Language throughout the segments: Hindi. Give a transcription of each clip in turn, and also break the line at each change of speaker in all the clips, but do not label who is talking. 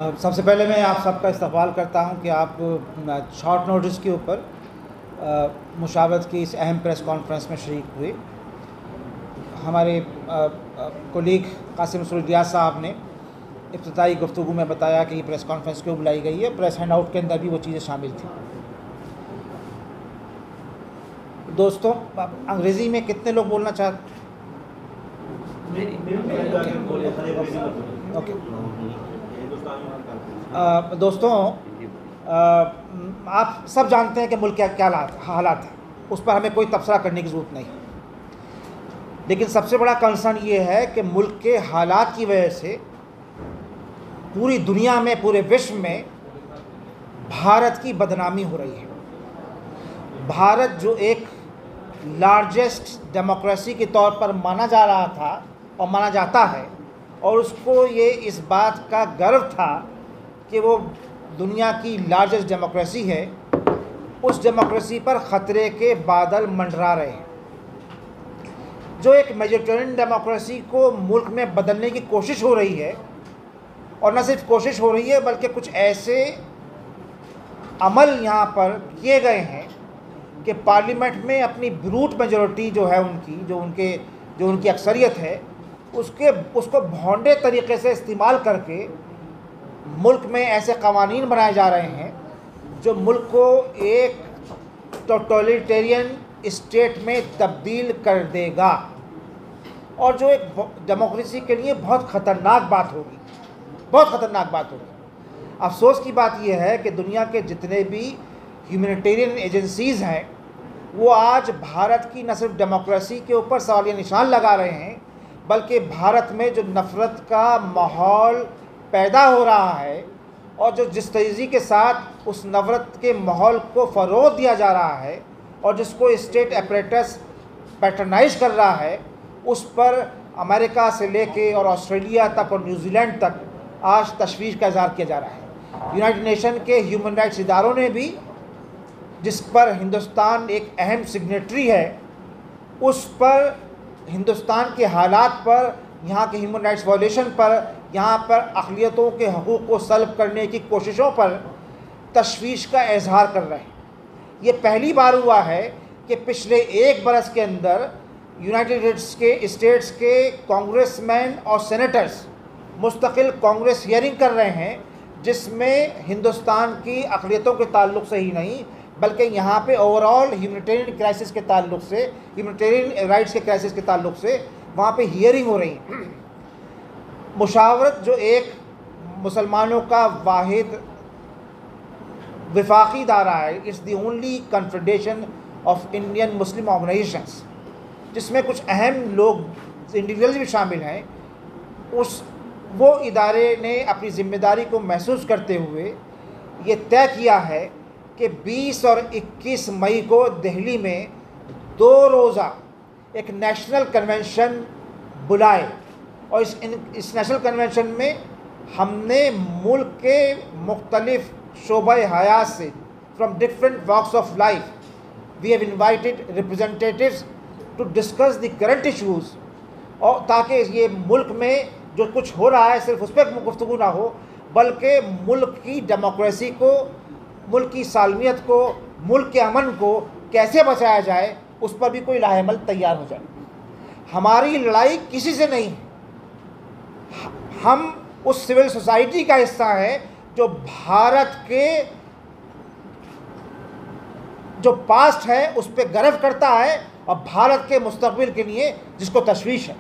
सबसे पहले मैं आप सबका इस्तक़बाल करता हूं कि आप शॉर्ट नोटिस के ऊपर मुशावरत की इस अहम प्रेस कॉन्फ्रेंस में शरीक हुए। हमारे कोलीग कासिम रियाज साहब ने इब्तिदाई गुफ्तगू में बताया कि ये प्रेस कॉन्फ्रेंस क्यों बुलाई गई है। प्रेस हैंड आउट के अंदर भी वो चीज़ें शामिल थी। दोस्तों, अंग्रेज़ी में कितने लोग बोलना चाहते? ओके। दोस्तों, आप सब जानते हैं कि मुल्क के क्या हालात हैं, उस पर हमें कोई तबसरा करने की ज़रूरत नहीं। लेकिन सबसे बड़ा कंसर्न ये है कि मुल्क के हालात की वजह से पूरी दुनिया में, पूरे विश्व में भारत की बदनामी हो रही है। भारत जो एक लार्जेस्ट डेमोक्रेसी के तौर पर माना जा रहा था और माना जाता है, और उसको ये इस बात का गर्व था कि वो दुनिया की लार्जेस्ट डेमोक्रेसी है, उस डेमोक्रेसी पर ख़तरे के बादल मंडरा रहे हैं। जो एक मेडिटेरेनियन डेमोक्रेसी को मुल्क में बदलने की कोशिश हो रही है, और न सिर्फ कोशिश हो रही है बल्कि कुछ ऐसे अमल यहाँ पर किए गए हैं कि पार्लियामेंट में अपनी ब्रूट मेजॉरिटी जो है जो उनकी अक्सरियत है, उसको भौंडे तरीक़े से इस्तेमाल करके मुल्क में ऐसे क़वानीन बनाए जा रहे हैं जो मुल्क को एक टोटलिटेरियन स्टेट में तब्दील कर देगा, और जो एक डेमोक्रेसी के लिए बहुत ख़तरनाक बात होगी, बहुत ख़तरनाक बात होगी। अफसोस की बात यह है कि दुनिया के जितने भी ह्यूमैनिटेरियन एजेंसीज़ हैं, वो आज भारत की न सिर्फ डेमोक्रेसी के ऊपर सवालिया निशान लगा रहे हैं, बल्कि भारत में जो नफ़रत का माहौल पैदा हो रहा है और जो जिस तेज़ी के साथ उस नफ़रत के माहौल को फ़रोग़ दिया जा रहा है और जिसको स्टेट अपरेटस पैटर्नाइज कर रहा है, उस पर अमेरिका से लेके और ऑस्ट्रेलिया तक और न्यूजीलैंड तक आज तशवीश का इज़हार किया जा रहा है। यूनाइटेड नेशन के ह्यूमन राइट्स इदारों ने भी, जिस पर हिंदुस्तान एक अहम सिग्नेटरी है, उस पर हिंदुस्तान के हालात पर, यहाँ के ह्यूमन राइट्स वायलेशन पर, यहाँ पर अक़लियतों के हकूक़ को सल्ब करने की कोशिशों पर तशवीश का इज़हार कर रहे हैं। ये पहली बार हुआ है कि पिछले एक बरस के अंदर यूनाइटेड स्टेट्स के कांग्रेसमैन और सेनेटर्स मुस्तकिल कांग्रेस हियरिंग कर रहे हैं, जिसमें हिंदुस्तान की अक़लियतों के ताल्लुक़ से ही नहीं बल्कि यहाँ पे ओवरऑल ह्यूमैनिटेरियन क्राइसिस के ताल्लुक़ से, ह्यूमैनिटेरियन राइट्स के क्राइसिस के ताल्लुक़ से वहाँ पे हियरिंग हो रही है। मुशावरत जो एक मुसलमानों का वाहिद वफाकी इदारा है, it's the only confederation of Indian Muslim organisations, जिसमें कुछ अहम लोग इंडिविजुअल्स भी शामिल हैं, वो इदारे ने अपनी ज़िम्मेदारी को महसूस करते हुए ये तय किया है कि 20 और 21 मई को दिल्ली में 2 रोज़ा एक नेशनल कन्वेंशन बुलाए, और इस नेशनल कन्वेंशन में हमने मुल्क के मुख्तलिफ शोबे हयात से, from different walks of life, we have invited representatives to discuss the current issues, और ताकि ये मुल्क में जो कुछ हो रहा है सिर्फ उस पर गुफ्तगू ना हो, बल्कि मुल्क की डेमोक्रेसी को, मुल्क की सालमियत को, मुल्क के अमन को कैसे बचाया जाए, उस पर भी कोई लाहेमल तैयार हो जाए। हमारी लड़ाई किसी से नहीं, हम उस सिविल सोसाइटी का हिस्सा हैं जो भारत के जो पास्ट है उस पर गर्व करता है और भारत के मुस्तकबिल के लिए जिसको तशवीश है।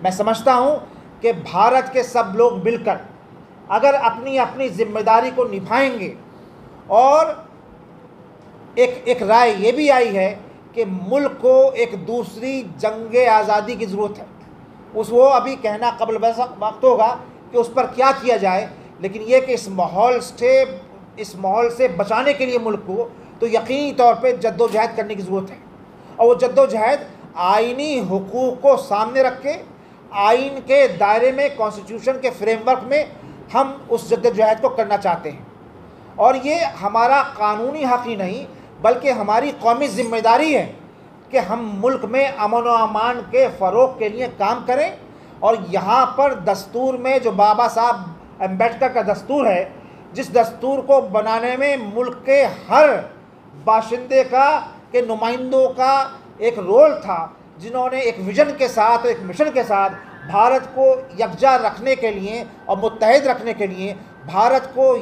मैं समझता हूँ कि भारत के सब लोग मिलकर अगर अपनी अपनी जिम्मेदारी को निभाएंगे, और एक राय ये भी आई है कि मुल्क को एक दूसरी जंग आज़ादी की ज़रूरत है। वो अभी कहना कबल वक्त होगा कि उस पर क्या किया जाए, लेकिन ये कि इस माहौल से बचाने के लिए मुल्क को तो यकीनी तौर पे जद्दोजहद करने की ज़रूरत है, और वो जद्दोजहद आइनी हुकूक़ को सामने रख के, आइन के दायरे में, कॉन्स्टिट्यूशन के फ्रेमवर्क में हम उस जद्दोजहद को करना चाहते हैं। और ये हमारा कानूनी हक़ ही नहीं बल्कि हमारी कौमी ज़िम्मेदारी है कि हम मुल्क में अमन व अमान के फ़रोग़ के लिए काम करें, और यहाँ पर दस्तूर में जो बाबा साहब अम्बेडकर का दस्तूर है, जिस दस्तूर को बनाने में मुल्क के हर बाशिंदे के नुमाइंदों का एक रोल था, जिन्होंने एक विजन के साथ, एक मिशन के साथ भारत को यकजा रखने के लिए और मुत्तहिद रखने के लिए, भारत को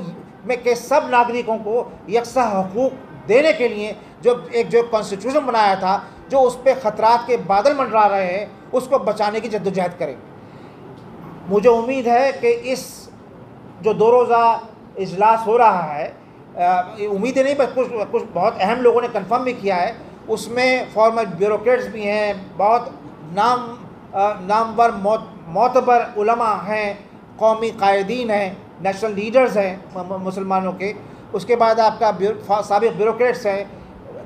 में के सब नागरिकों को यकसा हकूक़ देने के लिए जो कॉन्स्टिट्यूशन बनाया था, जो उस पर ख़तरात के बादल मंडरा रहे हैं, उसको बचाने की जद्दोजहद करें। मुझे उम्मीद है कि इस जो 2 रोज़ा इजलास हो रहा है, उम्मीद नहीं बस कुछ बहुत अहम लोगों ने कंफर्म भी किया है, उसमें फॉर्मर ब्यूरोक्रेट्स भी हैं, बहुत नामवर मोतबर उलमा हैं, कौमी कायदीन हैं, नेशनल लीडर्स हैं मुसलमानों के। उसके बाद आपका साबिक़ ब्यूरोक्रेट्स हैं,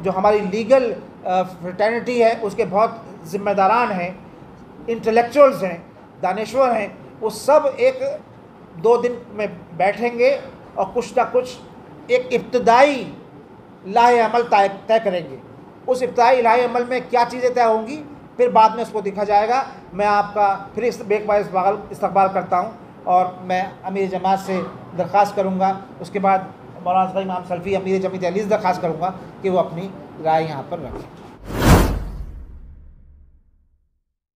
जो हमारी लीगल फ्रेटर्निटी है उसके बहुत ज़िम्मेदारान हैं, इंटेलेक्चुअल्स हैं, दानिश्वर हैं। वो सब 1-2 दिन में बैठेंगे और कुछ ना कुछ एक इब्तदाई लाहे अमल तय करेंगे। उस इब्तदाई लाहे अमल में क्या चीज़ें तय होंगी, फिर बाद में उसको देखा जाएगा। मैं आपका फिर एक बार इस्तकबाल करता हूँ और मैं अमीर जमात से दरख्वास्त करूँगा, उसके बाद मौलाना इमाम सल्फ़ी अमीर जमीयत अहले हदीस दरख्वास्त करूँगा कि वो अपनी राय यहाँ पर रखें।